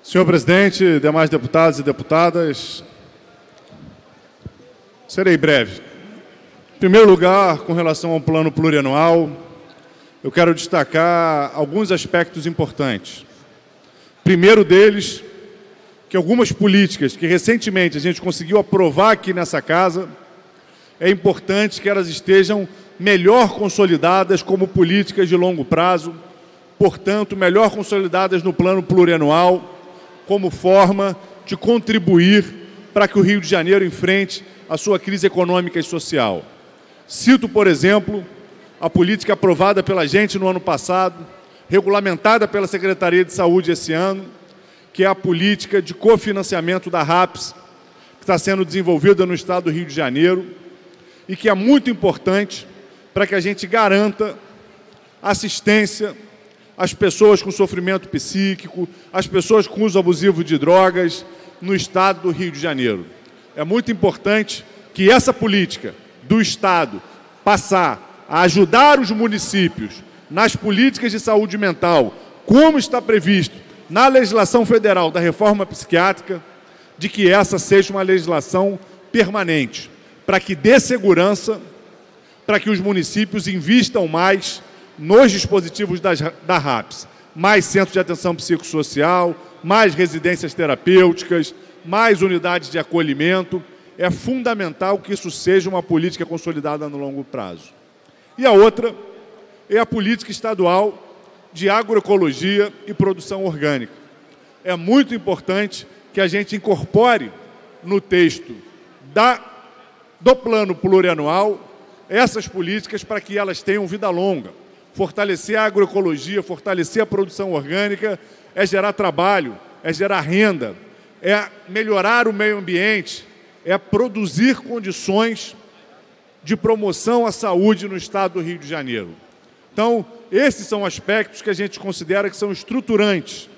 Senhor presidente, demais deputados e deputadas, serei breve. Em primeiro lugar, com relação ao plano plurianual, eu quero destacar alguns aspectos importantes. Primeiro deles, que algumas políticas que recentemente a gente conseguiu aprovar aqui nessa casa, é importante que elas estejam melhor consolidadas como políticas de longo prazo, portanto, melhor consolidadas no plano plurianual, como forma de contribuir para que o Rio de Janeiro enfrente a sua crise econômica e social. Cito, por exemplo, a política aprovada pela gente no ano passado, regulamentada pela Secretaria de Saúde esse ano, que é a política de cofinanciamento da RAPS, que está sendo desenvolvida no estado do Rio de Janeiro e que é muito importante para que a gente garanta assistência às pessoas com sofrimento psíquico, às pessoas com uso abusivo de drogas no estado do Rio de Janeiro. É muito importante que essa política do estado passar a ajudar os municípios nas políticas de saúde mental, como está previsto na legislação federal da reforma psiquiátrica, de que essa seja uma legislação permanente, para que dê segurança, para que os municípios invistam mais nos dispositivos da RAPS, mais centros de atenção psicossocial, mais residências terapêuticas, mais unidades de acolhimento. É fundamental que isso seja uma política consolidada no longo prazo. E a outra é a política estadual de agroecologia e produção orgânica. É muito importante que a gente incorpore no texto do plano plurianual essas políticas para que elas tenham vida longa. Fortalecer a agroecologia, fortalecer a produção orgânica é gerar trabalho, é gerar renda, é melhorar o meio ambiente, é produzir condições de promoção à saúde no estado do Rio de Janeiro. Então, esses são aspectos que a gente considera que são estruturantes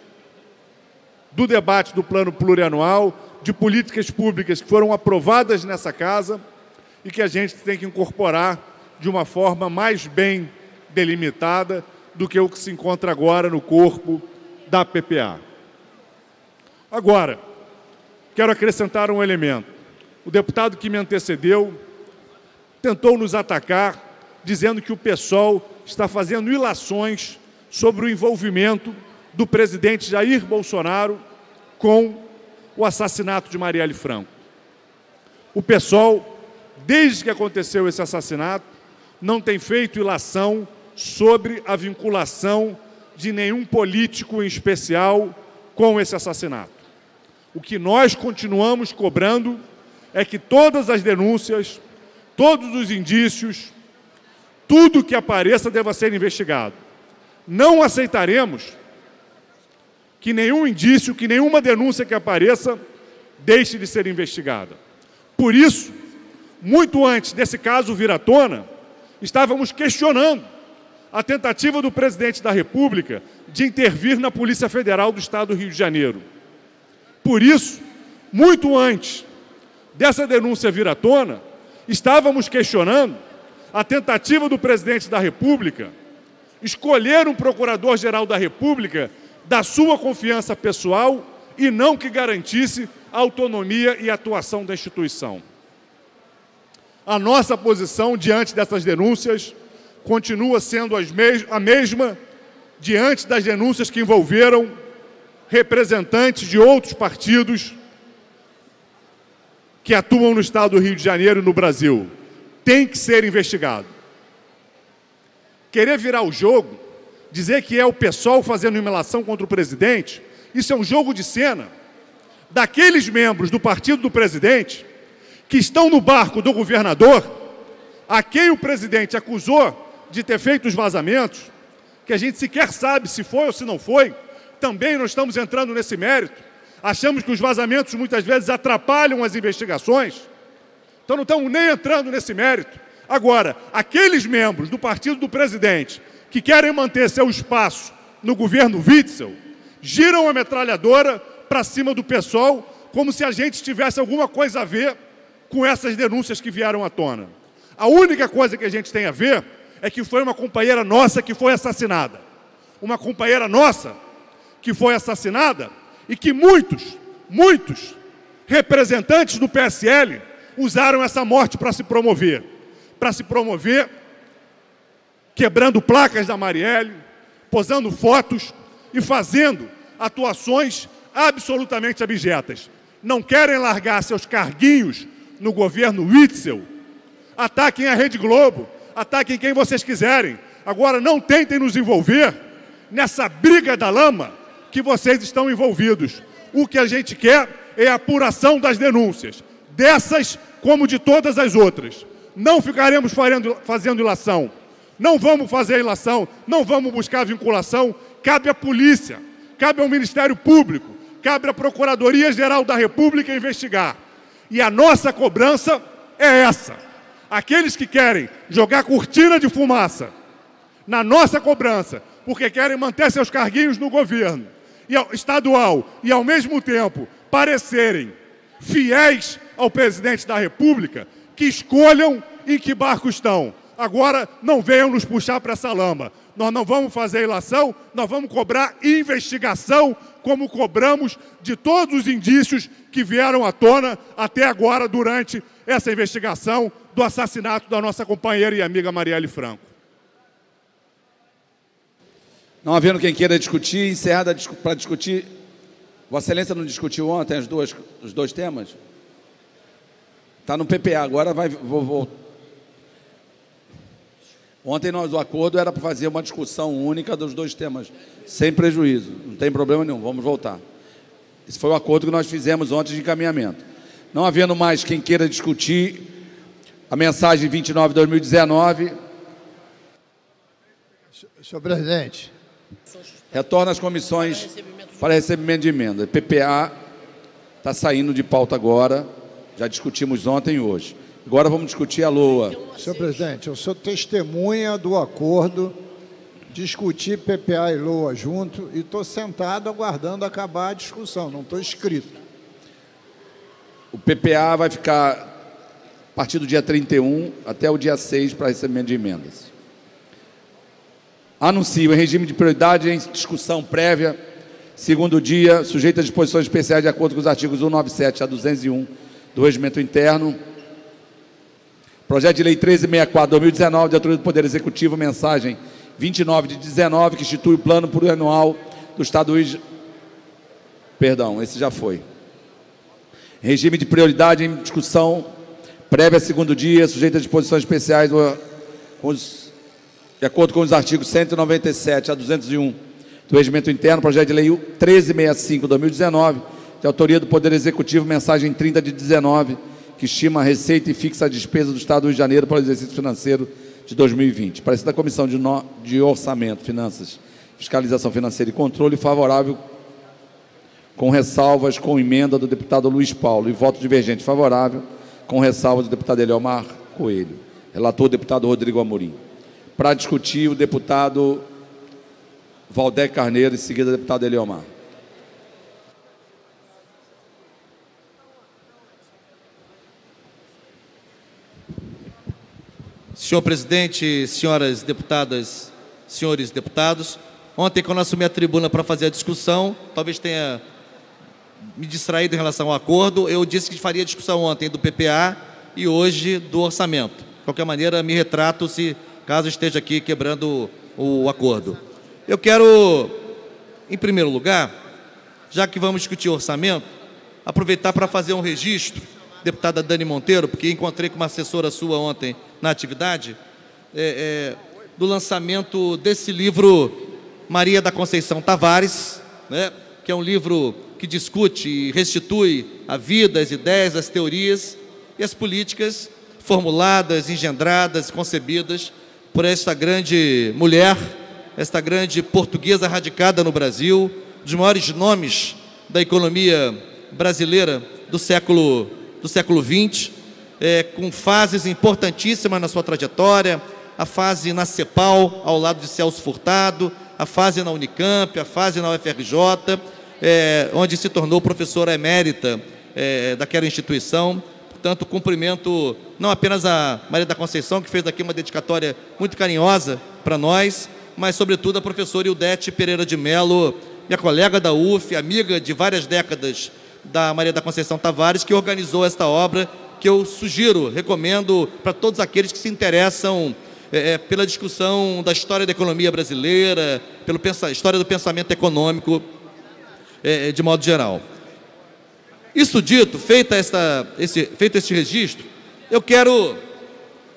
do debate do plano plurianual, de políticas públicas que foram aprovadas nessa casa e que a gente tem que incorporar de uma forma mais bem delimitada do que o que se encontra agora no corpo da PPA. Agora, quero acrescentar um elemento. O deputado que me antecedeu tentou nos atacar, dizendo que o PSOL está fazendo ilações sobre o envolvimento do presidente Jair Bolsonaro com o assassinato de Marielle Franco. O PSOL, desde que aconteceu esse assassinato, não tem feito ilação sobre a vinculação de nenhum político em especial com esse assassinato. O que nós continuamos cobrando é que todas as denúncias, todos os indícios, tudo que apareça deva ser investigado. Não aceitaremos que nenhum indício, que nenhuma denúncia que apareça deixe de ser investigada. Por isso, muito antes desse caso vir à tona, estávamos questionando a tentativa do presidente da República de intervir na Polícia Federal do Estado do Rio de Janeiro. Por isso, muito antes dessa denúncia vir à tona, estávamos questionando a tentativa do presidente da República escolher um procurador-geral da República da sua confiança pessoal e não que garantisse a autonomia e a atuação da instituição. A nossa posição diante dessas denúncias continua sendo a mesma diante das denúncias que envolveram representantes de outros partidos que atuam no estado do Rio de Janeiro e no Brasil. Tem que ser investigado. Querer virar o jogo, dizer que é o PSOL fazendo imelação contra o presidente, isso é um jogo de cena daqueles membros do partido do presidente que estão no barco do governador, a quem o presidente acusou de ter feito os vazamentos, que a gente sequer sabe se foi ou se não foi. Também não estamos entrando nesse mérito. Achamos que os vazamentos muitas vezes atrapalham as investigações. Então não estamos nem entrando nesse mérito. Agora, aqueles membros do partido do presidente que querem manter seu espaço no governo Witzel, giram a metralhadora para cima do PSOL, como se a gente tivesse alguma coisa a ver com essas denúncias que vieram à tona. A única coisa que a gente tem a ver é que foi uma companheira nossa que foi assassinada. Uma companheira nossa que foi assassinada e que muitos representantes do PSL usaram essa morte para se promover. Quebrando placas da Marielle, posando fotos e fazendo atuações absolutamente abjetas. Não querem largar seus carguinhos no governo Witzel. Ataquem a Rede Globo, ataquem quem vocês quiserem. Agora não tentem nos envolver nessa briga da lama que vocês estão envolvidos. O que a gente quer é a apuração das denúncias, dessas como de todas as outras. Não ficaremos fazendo ilação. Não vamos fazer ilação, não vamos buscar vinculação. Cabe à polícia, cabe ao Ministério Público, cabe à Procuradoria-Geral da República investigar. E a nossa cobrança é essa. Aqueles que querem jogar cortina de fumaça na nossa cobrança, porque querem manter seus carguinhos no governo estadual e, ao mesmo tempo, parecerem fiéis ao presidente da República, que escolham em que barco estão. Agora, não venham nos puxar para essa lama. Nós não vamos fazer ilação, nós vamos cobrar investigação, como cobramos de todos os indícios que vieram à tona até agora durante essa investigação do assassinato da nossa companheira e amiga Marielle Franco. Não havendo quem queira discutir, encerrada para discutir. Vossa Excelência não discutiu ontem os dois temas? Está no PPA, agora vou. Ontem o acordo era para fazer uma discussão única dos dois temas, sem prejuízo, não tem problema nenhum, vamos voltar. Esse foi o acordo que nós fizemos ontem de encaminhamento. Não havendo mais quem queira discutir a mensagem 29/2019. Senhor presidente. Retorna às comissões para recebimento de emenda. PPA está saindo de pauta agora, já discutimos ontem e hoje. Agora vamos discutir a LOA. Senhor presidente, eu sou testemunha do acordo, discutir PPA e LOA junto e estou sentado aguardando acabar a discussão, não estou inscrito. O PPA vai ficar a partir do dia 31 até o dia 6 para recebimento de emendas. Anuncio em regime de prioridade em discussão prévia, segundo dia, sujeito a disposições especiais de acordo com os artigos 197 a 201 do Regimento Interno. Projeto de Lei 1364/2019, de autoria do Poder Executivo, mensagem 29/19, que institui o Plano Plurianual do Estado do Rio de Janeiro. Perdão, esse já foi. Regime de prioridade em discussão prévia, segundo dia, sujeito a disposições especiais de acordo com os artigos 197 a 201 do Regimento Interno, projeto de Lei 1365/2019, de autoria do Poder Executivo, mensagem 30/19, que estima a receita e fixa a despesa do Estado do Rio de Janeiro para o exercício financeiro de 2020. Parecer da Comissão de Orçamento, Finanças, Fiscalização Financeira e Controle, favorável com ressalvas, com emenda do deputado Luiz Paulo, e voto divergente favorável, com ressalvas do deputado Eliomar Coelho. Relator, deputado Rodrigo Amorim. Para discutir, o deputado Valdec Carneiro, em seguida, o deputado Eliomar. Senhor presidente, senhoras deputadas, senhores deputados, ontem, quando eu assumi a tribuna para fazer a discussão, talvez tenha me distraído em relação ao acordo, eu disse que faria a discussão ontem do PPA e hoje do orçamento. De qualquer maneira, me retrato se caso esteja aqui quebrando o acordo. Eu quero, em primeiro lugar, já que vamos discutir orçamento, aproveitar para fazer um registro, deputada Dani Monteiro, porque encontrei com uma assessora sua ontem na atividade, do lançamento desse livro Maria da Conceição Tavares, né, que é um livro que discute e restitui a vida, as ideias, as teorias e as políticas formuladas, engendradas, concebidas por esta grande mulher, esta grande portuguesa radicada no Brasil, dos maiores nomes da economia brasileira do século XX, com fases importantíssimas na sua trajetória, a fase na CEPAL, ao lado de Celso Furtado, a fase na Unicamp, a fase na UFRJ, onde se tornou professora emérita daquela instituição. Portanto, cumprimento não apenas a Maria da Conceição, que fez aqui uma dedicatória muito carinhosa para nós, mas, sobretudo, a professora Ildete Pereira de Mello, minha colega da UF, amiga de várias décadas da Maria da Conceição Tavares, que organizou esta obra, que eu sugiro, recomendo para todos aqueles que se interessam pela discussão da história da economia brasileira, pela história do pensamento econômico, de modo geral. Isso dito, feito este registro, eu quero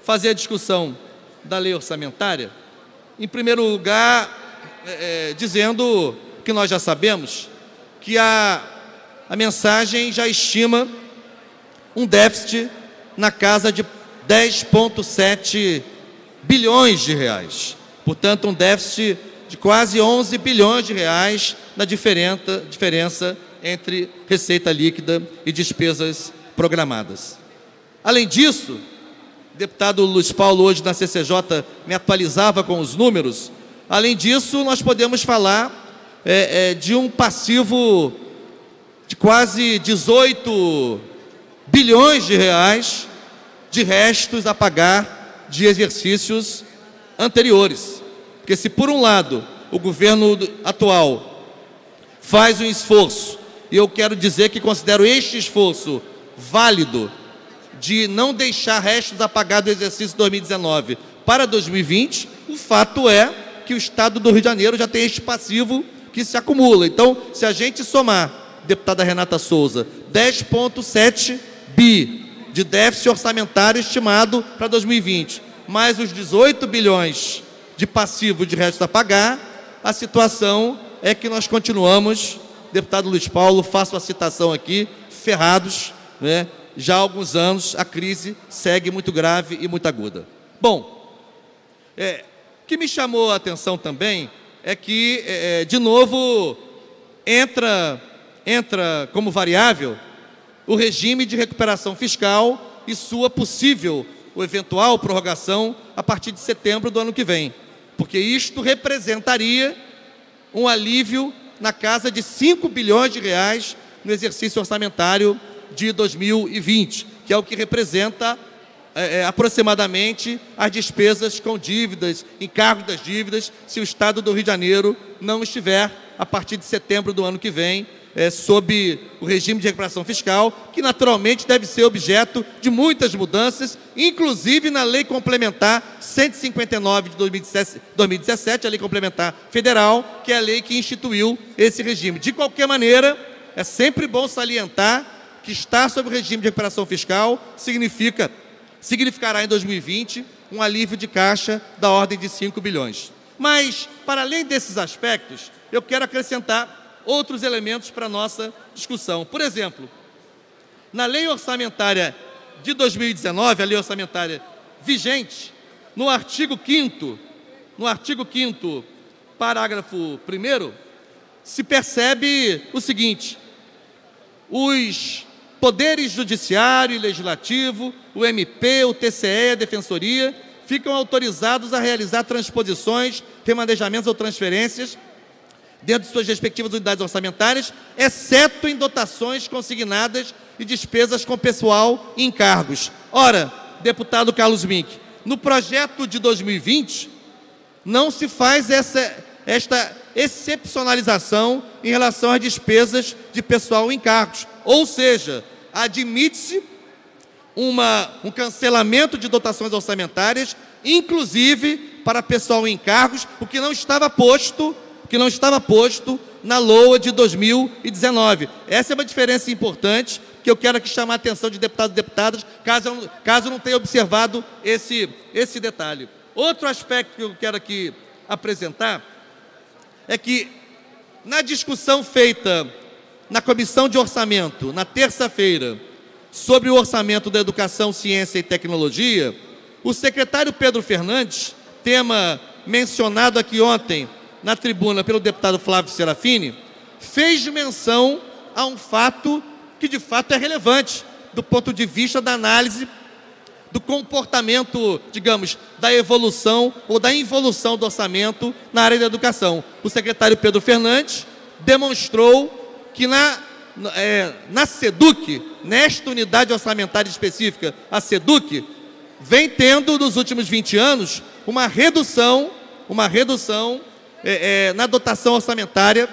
fazer a discussão da lei orçamentária, em primeiro lugar, dizendo que nós já sabemos que a mensagem já estima um déficit na casa de 10,7 bilhões de reais. Portanto, um déficit de quase 11 bilhões de reais na diferença entre receita líquida e despesas programadas. Além disso, o deputado Luiz Paulo, hoje na CCJ, me atualizava com os números. Além disso, nós podemos falar de um passivo de quase 18 bilhões de reais de restos a pagar de exercícios anteriores. Porque se, por um lado, o governo atual faz um esforço, e eu quero dizer que considero este esforço válido, de não deixar restos a pagar do exercício 2019 para 2020, o fato é que o Estado do Rio de Janeiro já tem este passivo que se acumula. Então, se a gente somar, deputada Renata Souza, 10,7 bi de déficit orçamentário estimado para 2020, mais os 18 bilhões de passivo de restos a pagar, a situação é que nós continuamos, deputado Luiz Paulo, faço a citação aqui, ferrados, né? Já há alguns anos a crise segue muito grave e muito aguda. Bom, o que me chamou a atenção também é que, de novo, entra como variável o regime de recuperação fiscal e sua possível ou eventual prorrogação a partir de setembro do ano que vem. Porque isto representaria um alívio na casa de 5 bilhões de reais no exercício orçamentário de 2020, que é o que representa aproximadamente as despesas com dívidas, encargos das dívidas, se o Estado do Rio de Janeiro não estiver, a partir de setembro do ano que vem, sob o regime de recuperação fiscal, que naturalmente deve ser objeto de muitas mudanças, inclusive na Lei Complementar 159 de 2017, a Lei Complementar Federal, que é a lei que instituiu esse regime. De qualquer maneira, é sempre bom salientar que estar sob o regime de recuperação fiscal significará em 2020 um alívio de caixa da ordem de 5 bilhões. Mas, para além desses aspectos, eu quero acrescentar outros elementos para a nossa discussão. Por exemplo, na lei orçamentária de 2019, a lei orçamentária vigente, no artigo 5º, parágrafo 1º, se percebe o seguinte: os poderes judiciário e legislativo, o MP, o TCE, a Defensoria, ficam autorizados a realizar transposições, remanejamentos ou transferências dentro de suas respectivas unidades orçamentárias, exceto em dotações consignadas e despesas com pessoal e encargos. Ora, deputado Carlos Mink, no projeto de 2020, não se faz esta excepcionalização em relação às despesas de pessoal e encargos. Ou seja, admite-se um cancelamento de dotações orçamentárias, inclusive para pessoal e encargos, o que não estava posto na LOA de 2019. Essa é uma diferença importante que eu quero aqui chamar a atenção de deputados e deputadas, caso não tenha observado esse detalhe. Outro aspecto que eu quero aqui apresentar é que, na discussão feita na Comissão de Orçamento, na terça-feira, sobre o orçamento da Educação, Ciência e Tecnologia, o secretário Pedro Fernandes, tema mencionado aqui ontem na tribuna pelo deputado Flávio Serafini, fez menção a um fato que de fato é relevante do ponto de vista da análise do comportamento, digamos, da evolução ou da involução do orçamento na área da educação. O secretário Pedro Fernandes demonstrou que na SEDUC, nesta unidade orçamentária específica, a SEDUC, vem tendo nos últimos 20 anos uma redução na dotação orçamentária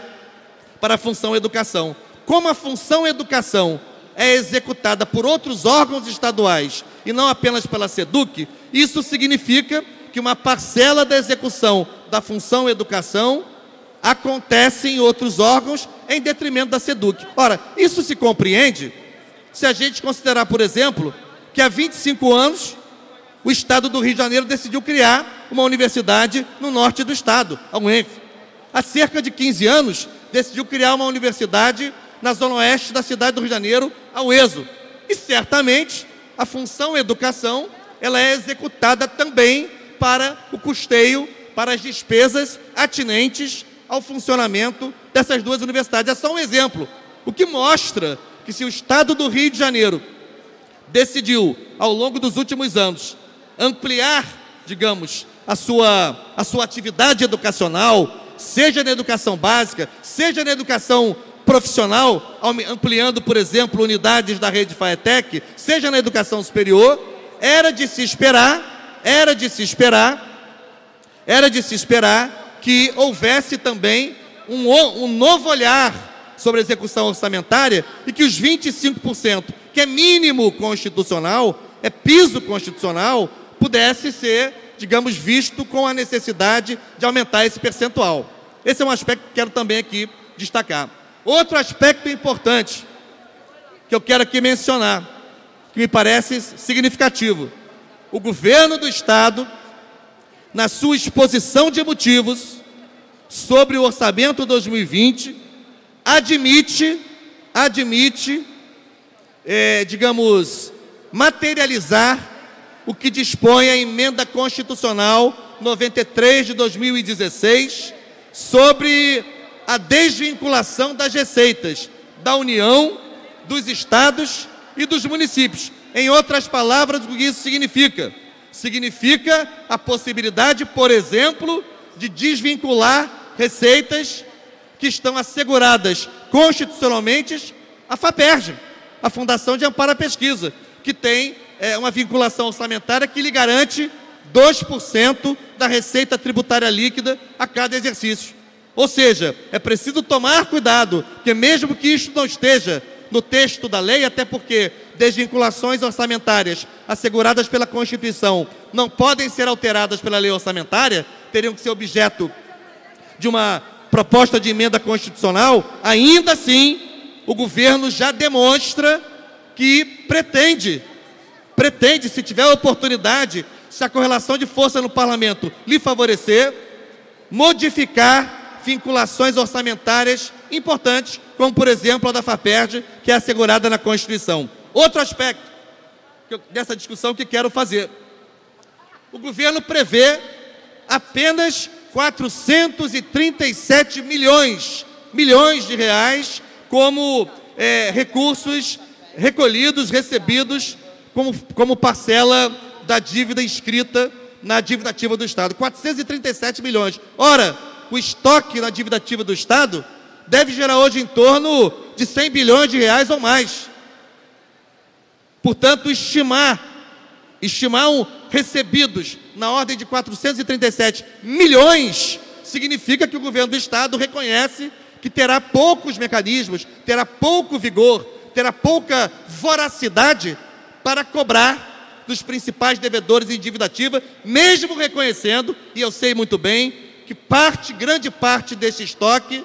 para a função educação. Como a função educação é executada por outros órgãos estaduais e não apenas pela SEDUC, isso significa que uma parcela da execução da função educação acontece em outros órgãos em detrimento da SEDUC. Ora, isso se compreende se a gente considerar, por exemplo, que há 25 anos o Estado do Rio de Janeiro decidiu criar uma universidade no norte do Estado, a UENF. Há cerca de 15 anos decidiu criar uma universidade na zona oeste da cidade do Rio de Janeiro, a UESO. E certamente a função educação ela é executada também para o custeio, para as despesas atinentes ao funcionamento dessas duas universidades. É só um exemplo, o que mostra que se o Estado do Rio de Janeiro decidiu, ao longo dos últimos anos, ampliar, digamos, a sua atividade educacional, seja na educação básica, seja na educação profissional, ampliando, por exemplo, unidades da rede FAETEC, seja na educação superior, era de se esperar que houvesse também um novo olhar sobre a execução orçamentária e que os 25%, que é mínimo constitucional, é piso constitucional, pudesse ser, digamos, visto com a necessidade de aumentar esse percentual. Esse é um aspecto que quero também aqui destacar. Outro aspecto importante que eu quero aqui mencionar, que me parece significativo. O governo do Estado, na sua exposição de motivos sobre o orçamento 2020, admite, digamos, materializar o que dispõe a emenda constitucional 93 de 2016 sobre a desvinculação das receitas da União, dos estados e dos municípios. Em outras palavras, o que isso significa? Significa a possibilidade, por exemplo, de desvincular receitas que estão asseguradas constitucionalmente à FAPERJ, a Fundação de Amparo à Pesquisa, que tem uma vinculação orçamentária que lhe garante 2% da receita tributária líquida a cada exercício. Ou seja, é preciso tomar cuidado, porque mesmo que isso não esteja no texto da lei, até porque desvinculações orçamentárias asseguradas pela Constituição não podem ser alteradas pela lei orçamentária, teriam que ser objeto de uma proposta de emenda constitucional, ainda assim, o governo já demonstra que pretende, se tiver a oportunidade, se a correlação de força no parlamento lhe favorecer, modificar vinculações orçamentárias importantes, como, por exemplo, a da FAPERJ, que é assegurada na Constituição. Outro aspecto dessa discussão que quero fazer. O governo prevê apenas 437 milhões de reais como recursos recolhidos, recebidos como parcela da dívida inscrita na dívida ativa do Estado. 437 milhões. Ora, o estoque na dívida ativa do Estado deve gerar hoje em torno de 100 bilhões de reais ou mais. Portanto, estimar recebidos na ordem de 437 milhões significa que o governo do Estado reconhece que terá poucos mecanismos, terá pouco vigor, terá pouca voracidade para cobrar dos principais devedores em dívida ativa, mesmo reconhecendo, e eu sei muito bem, que grande parte desse estoque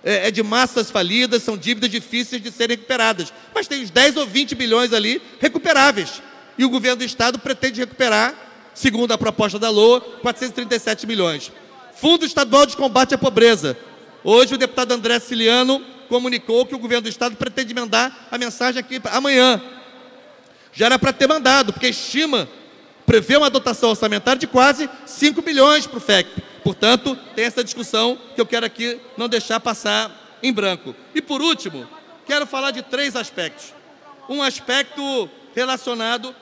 é de massas falidas, são dívidas difíceis de serem recuperadas. Mas tem uns 10 ou 20 bilhões ali recuperáveis. E o governo do Estado pretende recuperar, segundo a proposta da LOA, 437 milhões. Fundo Estadual de Combate à Pobreza. Hoje o deputado André Ciliano comunicou que o governo do Estado pretende mandar a mensagem aqui amanhã. Já era para ter mandado, porque prevê uma dotação orçamentária de quase 5 bilhões para o FECP. Portanto, tem essa discussão que eu quero aqui não deixar passar em branco. E por último, quero falar de 3 aspectos. Um aspecto relacionado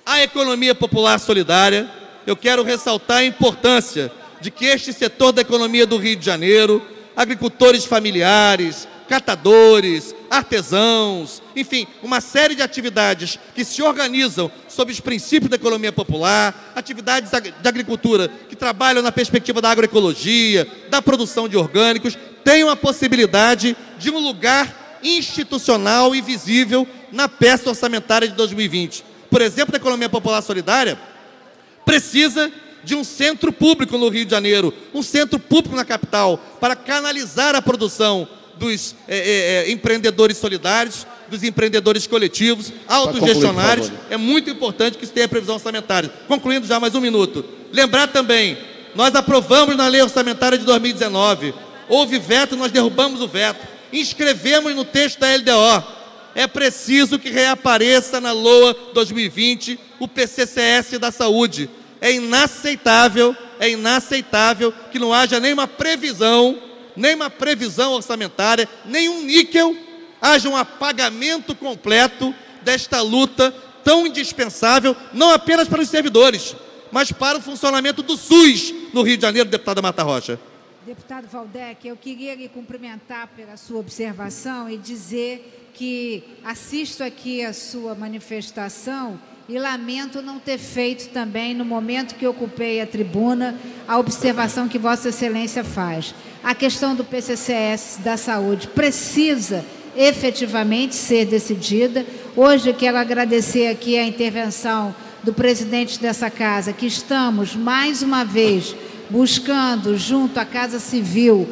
à economia popular solidária. Eu quero ressaltar a importância de que este setor da economia do Rio de Janeiro, agricultores familiares, catadores, artesãos, enfim, uma série de atividades que se organizam sob os princípios da economia popular, atividades de agricultura que trabalham na perspectiva da agroecologia, da produção de orgânicos, tenham a possibilidade de um lugar institucional e visível na peça orçamentária de 2020. Por exemplo, a economia popular solidária precisa de um centro público no Rio de Janeiro, um centro público na capital, para canalizar a produção dos empreendedores solidários, dos empreendedores coletivos, autogestionários. É muito importante que isso tenha previsão orçamentária. Concluindo já mais um minuto. Lembrar também, nós aprovamos na lei orçamentária de 2019, houve veto, nós derrubamos o veto, inscrevemos no texto da LDO. É preciso que reapareça na LOA 2020 o PCCS da saúde. É inaceitável que não haja nenhuma previsão orçamentária, nenhum níquel, haja um apagamento completo desta luta tão indispensável, não apenas para os servidores, mas para o funcionamento do SUS no Rio de Janeiro, deputada Marta Rocha. Deputado Waldeck, eu queria lhe cumprimentar pela sua observação e dizer que assisto aqui a sua manifestação e lamento não ter feito também, no momento que ocupei a tribuna, a observação que Vossa Excelência faz. A questão do PCCS da saúde precisa efetivamente ser decidida. Hoje quero agradecer aqui a intervenção do presidente dessa casa, que estamos, mais uma vez, buscando, junto à Casa Civil,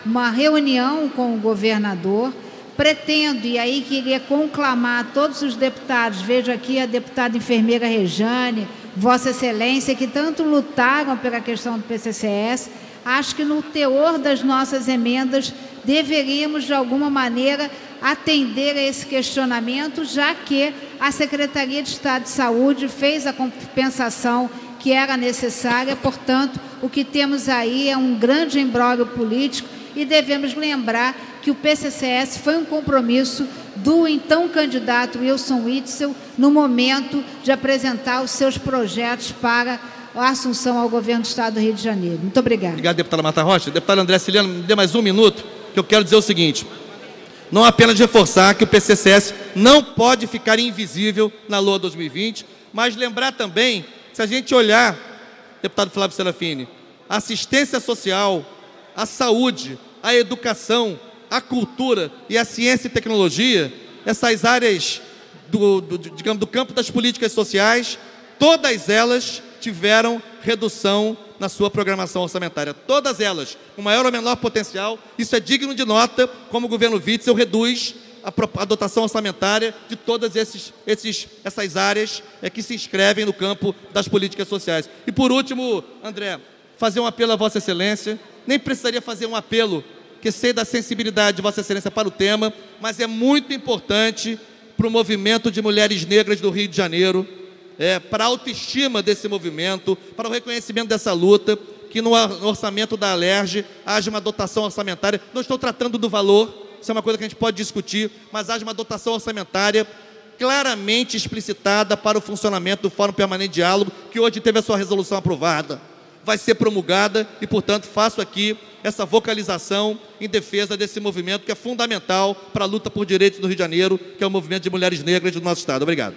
uma reunião com o governador. Pretendo, e aí queria conclamar todos os deputados, vejo aqui a deputada enfermeira Rejane, Vossa Excelência, que tanto lutaram pela questão do PCCS. Acho que no teor das nossas emendas deveríamos, de alguma maneira, atender a esse questionamento, já que a Secretaria de Estado de Saúde fez a compensação que era necessária. Portanto, o que temos aí é um grande imbróglio político e devemos lembrar que o PCCS foi um compromisso do então candidato Wilson Witzel no momento de apresentar os seus projetos para a assunção ao governo do Estado do Rio de Janeiro. Muito obrigada. Obrigado, deputada Marta Rocha. Deputado André Ciliano, me dê mais um minuto, que eu quero dizer o seguinte: não apenas reforçar que o PCCS não pode ficar invisível na LOA 2020, mas lembrar também, se a gente olhar, deputado Flávio Serafini, a assistência social, a saúde, a educação, a cultura e a ciência e tecnologia, essas áreas do campo das políticas sociais, todas elas tiveram redução na sua programação orçamentária. Todas elas, com maior ou menor potencial. Isso é digno de nota, como o governo Witzel reduz a dotação orçamentária de todas essas áreas que se inscrevem no campo das políticas sociais. E por último, André, fazer um apelo a Vossa Excelência. Nem precisaria fazer um apelo, que sei da sensibilidade de Vossa Excelência para o tema, mas é muito importante para o movimento de mulheres negras do Rio de Janeiro, para a autoestima desse movimento, para o reconhecimento dessa luta, que no orçamento da Alerj haja uma dotação orçamentária. Não estou tratando do valor, isso é uma coisa que a gente pode discutir, mas haja uma dotação orçamentária claramente explicitada para o funcionamento do Fórum Permanente de Diálogo, que hoje teve a sua resolução aprovada, vai ser promulgada e, portanto, faço aqui essa vocalização em defesa desse movimento que é fundamental para a luta por direitos no Rio de Janeiro, que é o movimento de mulheres negras do nosso Estado. Obrigado.